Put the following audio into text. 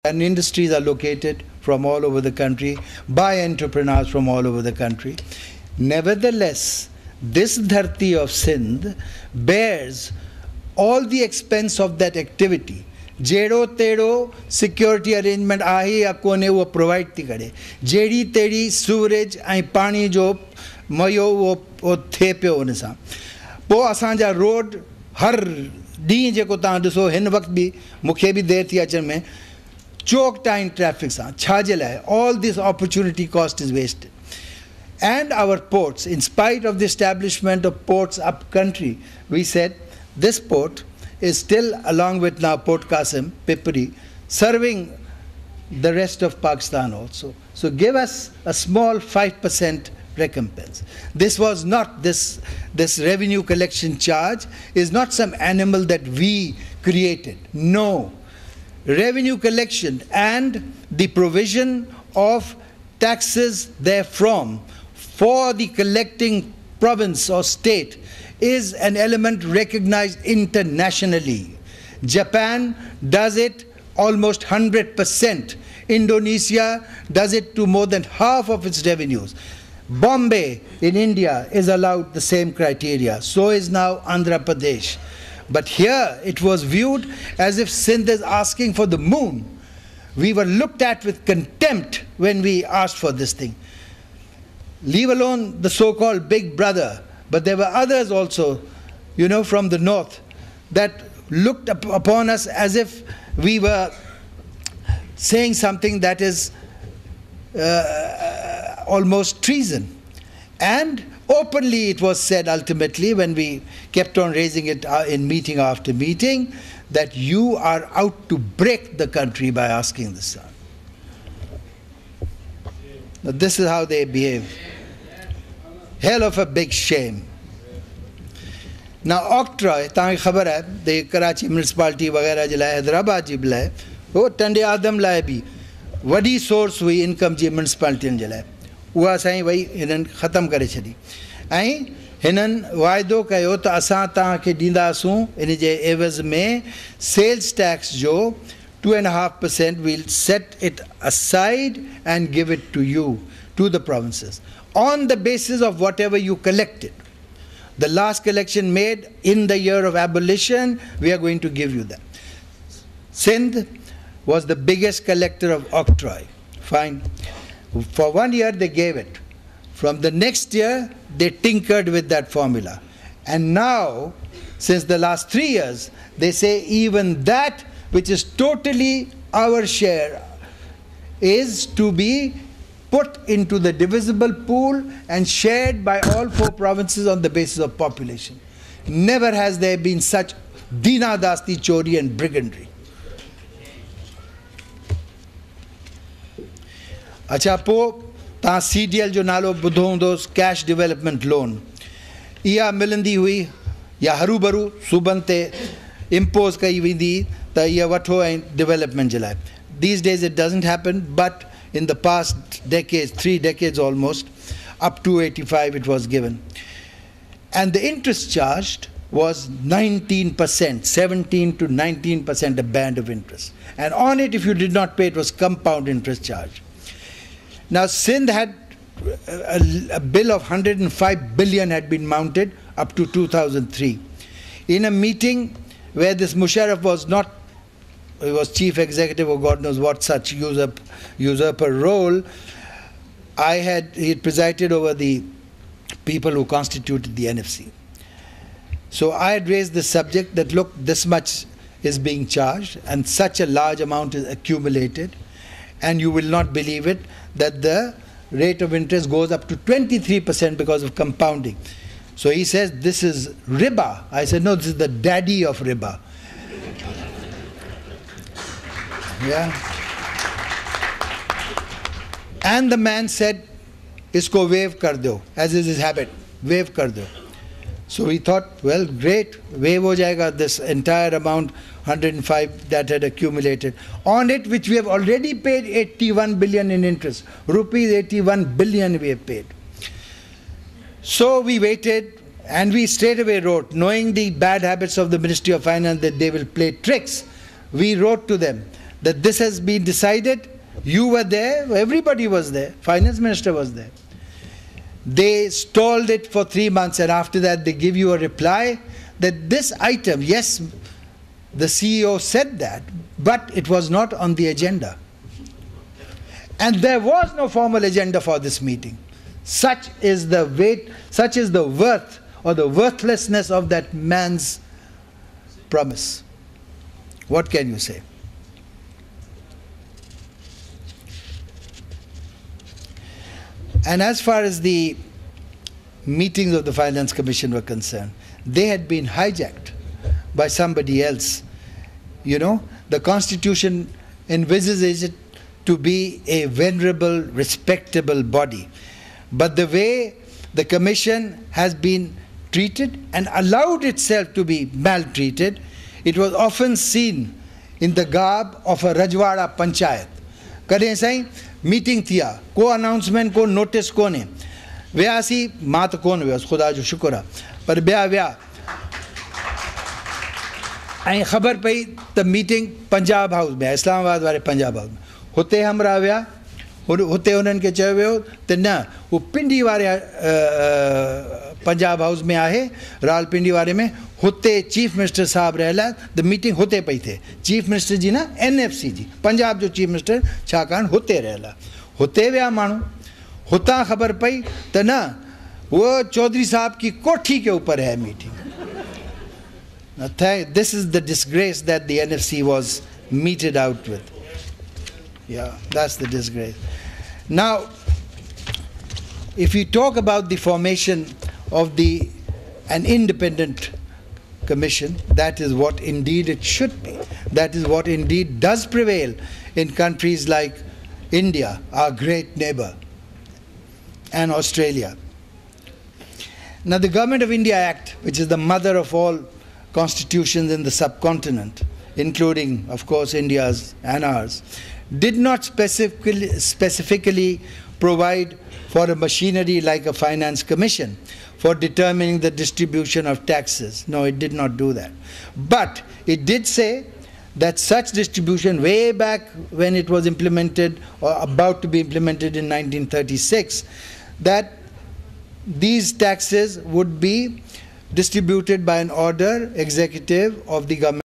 and industries are located from all over the country by entrepreneurs from all over the country. Nevertheless, this dharti of Sindh bears all the expense of that activity. Jero tero security arrangement ahi ya kone wo provide ti kare. Jedi teri sewerage and pani jo mayo wo the pyo un sa. Po asanja road har D जेको तव्हां ॾिसो हिन वक़्तु बि मूंखे बि देरि थी अचण में choke time traffic सां छाजे लाइ all this opportunity cost is wasted. And our ports, in spite of the establishment of ports up country, we said this port is still, along with now Port Qasim, Pipri, serving the rest of Pakistan also. So give us a small 5% recompense. This was not, this revenue collection charge is not some animal that we created. No. Revenue collection and the provision of taxes therefrom for the collecting province or state is an element recognized internationally. Japan does it almost 100%. Indonesia does it to more than half of its revenues. Bombay in India is allowed the same criteria. So is now Andhra Pradesh. But here it was viewed as if Sindh is asking for the moon. We were looked at with contempt when we asked for this thing. Leave alone the so-called big brother, but there were others also, you know, from the north that looked upon us as if we were saying something that is almost treason. And openly it was said ultimately, when we kept on raising it in meeting after meeting, that you are out to break the country by asking this. Now this is how they behave. Hell of a big shame. Now octroi, तांखे खबर है, the Karachi municipality वगैरह जे लाइ, हैदराबाद जी लाइ, वो टंडे आदम लाइ भी वॾी सोर्स हुई इनकम जी म्युनिसिपालिटियुनि जे लाइ. उहा साईं वई हिननि ख़तमु करे छॾी. ऐं हिननि वाइदो कयो त असां तव्हांखे ॾींदासूं इन जे एवज़ में सेल्स टैक्स जो 2.5% we'll set it aside and give it to you, to the provinces, on the basis of whatever you collected. The last collection made in the year of abolition, we are going to give you that. Sindh was the biggest collector of octroi. Fine. For 1 year they gave it. From the next year, they tinkered with that formula. And now, since the last 3 years, they say even that which is totally our share is to be put into the divisible pool and shared by all 4 provinces on the basis of population. Never has there been such dina dasti, chori and brigandry. अच्छा पोइ तव्हां CDL जो नालो ॿुधो हूंदोसि, cash development loan. इहा मिलंदी हुई या हरू भरू सूबनि ते इम्पोज़ कई वेंदी त इहा वठो ऐं डेवलपमेंट जे लाइ. These days it doesn't happen, but in the past decades, 3 decades almost, up to 85 it was given. And the interest charged was 19%, 17 to 19% a band of interest. And on it, if you did not pay, it was compound interest charge. Now Sindh had a bill of 105 billion had been mounted up to 2003. In a meeting where this Musharraf was not, he was chief executive or God knows what such usurper role, he had presided over the people who constituted the NFC. So I had raised the subject that look, this much is being charged and such a large amount is accumulated, and you will not believe it, that the rate of interest goes up to 23% because of compounding. So he says, this is riba. I said, no, this is the daddy of riba. Yeah. And the man said, isko waive kar do, as is his habit, waive kar do. So we thought, well, great, waive ho jayega, this entire amount, 105 that had accumulated. On it, which we have already paid 81 billion in interest. Rupees 81 billion we have paid. So we waited, and we straight away wrote, knowing the bad habits of the Ministry of Finance that they will play tricks, we wrote to them that this has been decided. You were there, everybody was there, finance minister was there. They stalled it for 3 months, and after that they give you a reply that this item, yes, the CEO said that, but it was not on the agenda. And there was no formal agenda for this meeting. Such is the weight, such is the worth or the worthlessness of that man's promise. What can you say? And as far as the meetings of the Finance Commission were concerned, they had been hijacked by somebody else. You know, the Constitution envisages it to be a venerable, respectable body. But the way the Commission has been treated and allowed itself to be maltreated, it was often seen in the garb of a Rajwada Panchayat. कॾहिं Sai meeting थी आहे, को announcement, को notice कोन्हे, वियासीं, मां त कोन वियुसि, ख़ुदा जो शुक्र आहे, पर ॿिया विया ऐं ख़बर पई त मीटिंग पंजाब हाउस में आहे, इस्लामाबाद वारे पंजाब हाउस में, हुते हमरा विया, हुते उन्हनि खे चयो वियो त न उहो पिंडी वारे पंजाब हाउस में आहे, रावलपिंडी वारे में, हुते चीफ मिनिस्टर साहब रहियल आहे, त मीटिंग हुते पई थिए, चीफ मिनिस्टर जी न NFC जी, पंजाब जो चीफ मिनिस्टर छाकाणि हुते रहियल आहे, हुते विया माण्हू, हुतां ख़बर पई त न वो चौधरी साहब की कोठी के ऊपर है meeting. This is the disgrace that the NFC was meted out with. Yeah, that's the disgrace. Now, if we talk about the formation of an independent commission, that is what indeed it should be. That is what indeed does prevail in countries like India, our great neighbor, and Australia. Now, the Government of India Act, which is the mother of all constitutions in the subcontinent, including, of course, India's and ours, did not specifically provide for a machinery like a finance commission for determining the distribution of taxes. No, it did not do that. But it did say that such distribution, way back when it was implemented or about to be implemented in 1936, that these taxes would be distributed by an order executive of the government.